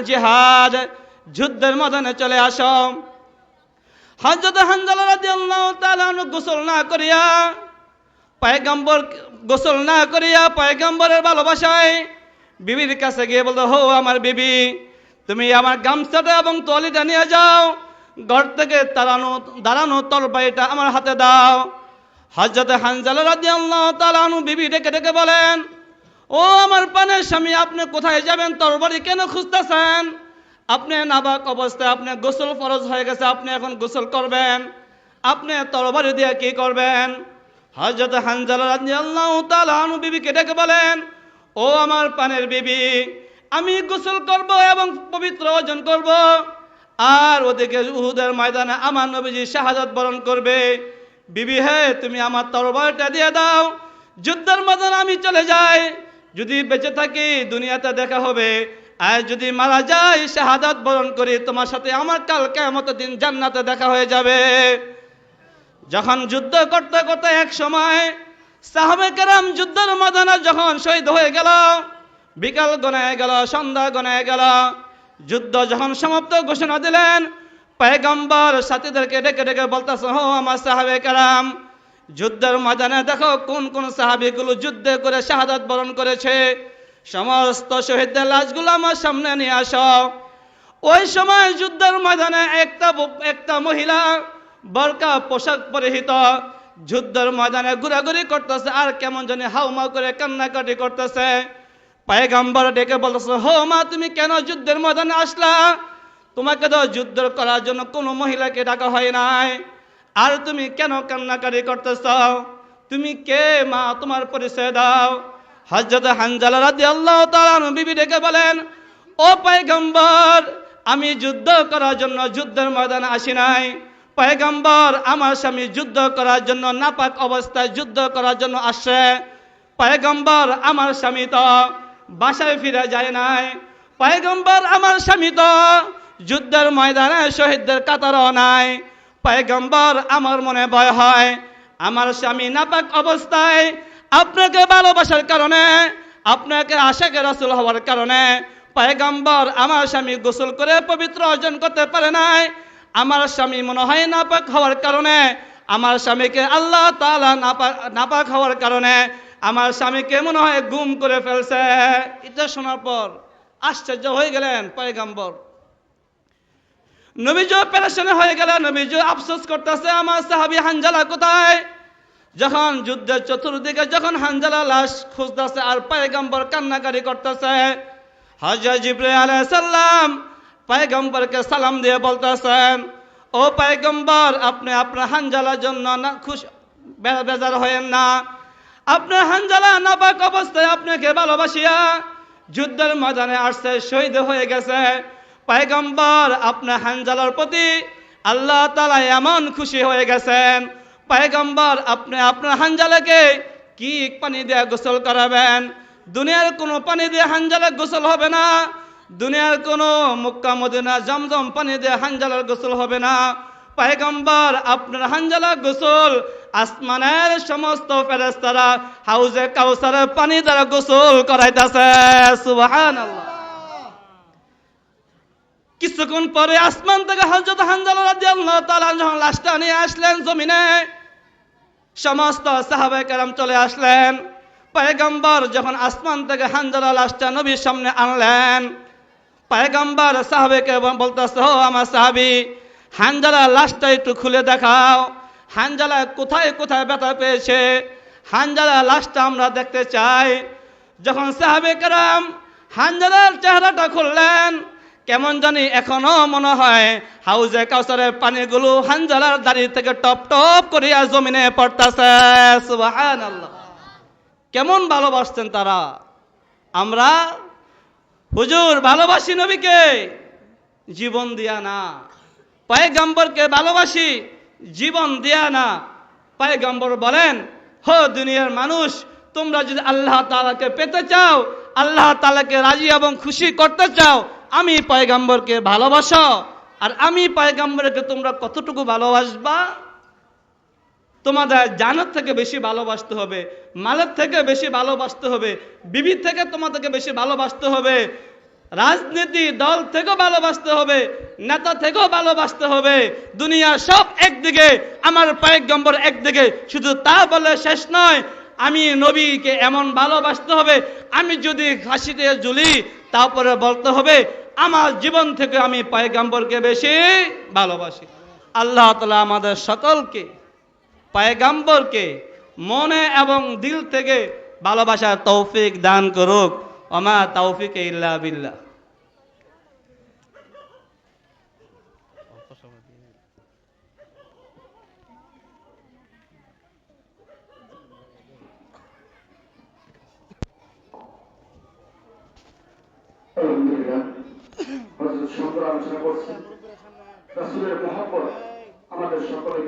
জিহাদ, যুদ্ধের ময়দানে চলে আসো। হযরত হানজালা রাদিয়াল্লাহু তাআলা গোসল না করিয়া পয়গম্বর গোসল না করিয়া পয়গম্বরের ভালোবাসায় বিবির কাছে গিয়ে বলতো, হো আমার বিবি, তুমি আমার গামছাটা এবং তলিটা নিয়ে যাও, ঘর থেকে দাঁড়ানো তরবারিটা আমার হাতে দাও। হযরত হানজালা রাদিয়াল্লাহু তাআলা বিবি ডেকে ডেকে বলেন, ও আমার প্রাণের স্বামী, আপনি কোথায় যাবেন? তরবারি কেন খুঁজতেছেন? আপনি নাবাক অবস্থায়, আপনি গোসল ফরজ হয়ে গেছে, আপনি এখন গোসল করবেন, আপনি তরবারি দিয়ে কি করবেন? হযরত হানজালা রাদিয়াল্লাহু তাআলা বিবিকে ডেকে বলেন, ও আমার প্রাণের বিবি, আমি গোসল করব এবং পবিত্র অর্জন করব, আর ওদিকে উহুদের ময়দানে আমার নবীজি শাহাদাত বরণ করবে। বিবি হে, তুমি আমার তরবারিটা দিয়ে দাও, যুদ্ধের ময়দানে আমি চলে যাই, যদি বেঁচে থাকি দুনিয়াতে দেখা হবে, আর যদি মারা যাই শাহাদাত বরণ করি, তোমার সাথে আমার কাল কিয়ামতের দিন জান্নাতে দেখা হয়ে যাবে। যখন যুদ্ধ করতে করতে এক সময় সাহাবে কেরাম যুদ্ধের ময়দানে যখন শহীদ হয়ে গেল, বিকাল গণায় গেল, সন্ধ্যা গণায় গেল, যুদ্ধ যখন সমাপ্ত ঘোষণা দিলেন, পয়গম্বর সাথীদেরকে ডেকে ডেকে বলতেছে, হো আমার সাহাবে কেরাম, যুদ্ধের ময়দানে দেখো কোন কোন সাহাবীগুলো যুদ্ধে করে শাহাদাত বরণ করেছে, সমস্ত শহীদদের লাশগুলো আমার সামনে নিয়ে আসো। ওই সময় যুদ্ধের ময়দানে একটা মহিলা বরকা পোশাক পরিহিত যুদ্ধের ময়দানে ঘোরাঘুরি করতেছে, আর কেমন জানি হাউমাউ করে কান্নাকাটি করতেছে। পয়গম্বর ডেকে বলতেছে, হো মা, তুমি কেন যুদ্ধের ময়দানে আসলা? তোমাকে তো যুদ্ধ করার জন্য কোনো মহিলাকে ডাকা হয় নাই, আর তুমি কেন কান্নাকাটি করতেছ? তুমি কে মা? তোমার পরিচয় দাও। হযরত হানজালা রাদিয়াল্লাহু তাআলা বিবি ডেকে বলেন, ও পয়গম্বর, আমি যুদ্ধ করার জন্য যুদ্ধের ময়দানে আসি নাই। পয়গম্বর, আমার স্বামী যুদ্ধ করার জন্য নাপাক অবস্থায় যুদ্ধ করার জন্য আসছে। পয়গম্বর, আমার স্বামী তো বাসায় ফিরে যায় নাই। পয়গম্বর, আমার স্বামী তো যুদ্ধের ময়দানে শহীদদের কাতারও নাই। পয়গম্বর, আমার মনে ভয় হয়, আমার স্বামী নাপাক অবস্থায় আপনাকে ভালোবাসার কারণে, আপনাকে আশিকে রাসূল হওয়ার কারণে পয়গম্বর, আমার স্বামী গোসল করে পবিত্র অর্জন করতে পারে নাই। আমার স্বামী মনে হয় নাপাক হওয়ার কারণে, আমার স্বামীকে আল্লাহ তাআলা নাপাক হওয়ার কারণে আমার স্বামীকে মনে হয় গুম করে ফেলছে। এটা শোনার পর আশ্চর্য হয়ে গেলেন পয়গম্বর। নবীজি পেরেশান হয়ে গেলেন, নবীজি আফসোস করতেছে, আমার সাহাবী হানজালা কোথায়? যখন যুদ্ধের চতুর্দিকে যখন হানজালা লাশ খুঁজতেছে আর পয়গম্বর কান্নাকারি করতেছে, হযরত জিবরাইল আলাইহিস সালাম পয়গম্বরকে সালাম দিয়ে বলতেছেন, ও পয়গম্বর, আপনি আপনার হানজালার জন্য না খুশি বেজার হয়েন না। আপনার হানজালা নাপাক অবস্থায় আপনাকে ভালোবাসিয়া যুদ্ধের ময়দানে আসছে, শহীদ হয়ে গেছে। পয়গম্বর, আপনার হানজালার প্রতি আল্লাহ তাআলা এমন খুশি হয়ে গেছেন, পয়গম্বর, আপনি আপনার হানজালাকে কি পানি দিয়ে গোসল করাবেন? দুনিয়ার কোনো পানি দিয়ে হানজালা গোসল হবে না, দুনিয়ার কোনো মক্কা মদিনা জমজম পানি দিয়ে হানজালার গোসল হবে না। পয়গম্বর, আপনার হানজালা গোসল আসমানের সমস্ত ফেরেশতারা হাউজে কাউসারের পানি দ্বারা গোসল করাইতেছে। সুবহানাল্লাহ। কিছুক্ষণ পরে আসমান থেকে হযরত হানজালা রাদিয়াল্লাহু তাআলা যখন লাশটা নিয়ে আসলেন জমিনে, সমস্ত সাহাবায়ে কেরাম চলে আসলেন। পয়গম্বর যখন আসমান থেকে হানজালা লাশটা নবীর সামনে আনলেন, পয়গম্বর সাহাবাকে বলতেছে, ও আমার সাহাবী, হানজালা লাশটা একটু খুলে দেখাও, হানজালা কোথায় কোথায় ব্যথা পেয়েছে, হানজালা লাশটা আমরা দেখতে চাই। যখন সাহাবায়ে কেরাম হানজালার চেহারাটা খুললেন, কেমন জানি এখনো মনে হয় হাউজে কাউসারের পানিগুলো হানজালার দাড়ি থেকে টপ টপ করিয়া জমিনে পড়তেছে। সুবহানাল্লাহ। কেমন ভালোবাসতেন তারা। আমরা হুজুর ভালোবাসি নবীকে জীবন দিয়া না, পয়গম্বরকে ভালোবাসি জীবন দিয়া না। পয়গম্বর বলেন, হো দুনিয়ার মানুষ, তোমরা যদি আল্লাহ তাআলাকে পেতে চাও, আল্লাহ তাআলাকে রাজি এবং খুশি করতে চাও, আমি পয়গম্বরকে ভালোবাসো। আর আমি পয়গম্বরকে তোমরা কতটুকু ভালোবাসবা? তোমাদের জানের থেকে বেশি ভালোবাসতে হবে, মালের থেকে বেশি ভালোবাসতে হবে, বিবির থেকে তোমাদেরকে বেশি ভালোবাসতে হবে, রাজনীতি দল থেকেও ভালোবাসতে হবে, নেতা থেকেও ভালোবাসতে হবে। দুনিয়া সব একদিকে, আমার পয়গম্বর একদিকে। শুধু তা বলে শেষ নয়, আমি নবীকে এমন ভালোবাসতে হবে, আমি যদি ফাঁসিতে ঝুলি তারপরে বলতে হবে আমার জীবন থেকে আমি পয়গম্বরকে বেশি ভালোবাসি। আল্লাহ তাআলা আমাদের সকলকে পয়গম্বরকে মনে এবং দিল থেকে ভালোবাসার তৌফিক দান করুক। ওমা তৌফিক ইল্লা বিল্লাহ। আলহামদুলিল্লাহ, হযরত সুন্দর আলোচনা করছেন। রাসূলের মহব্বত আমাদের সকলের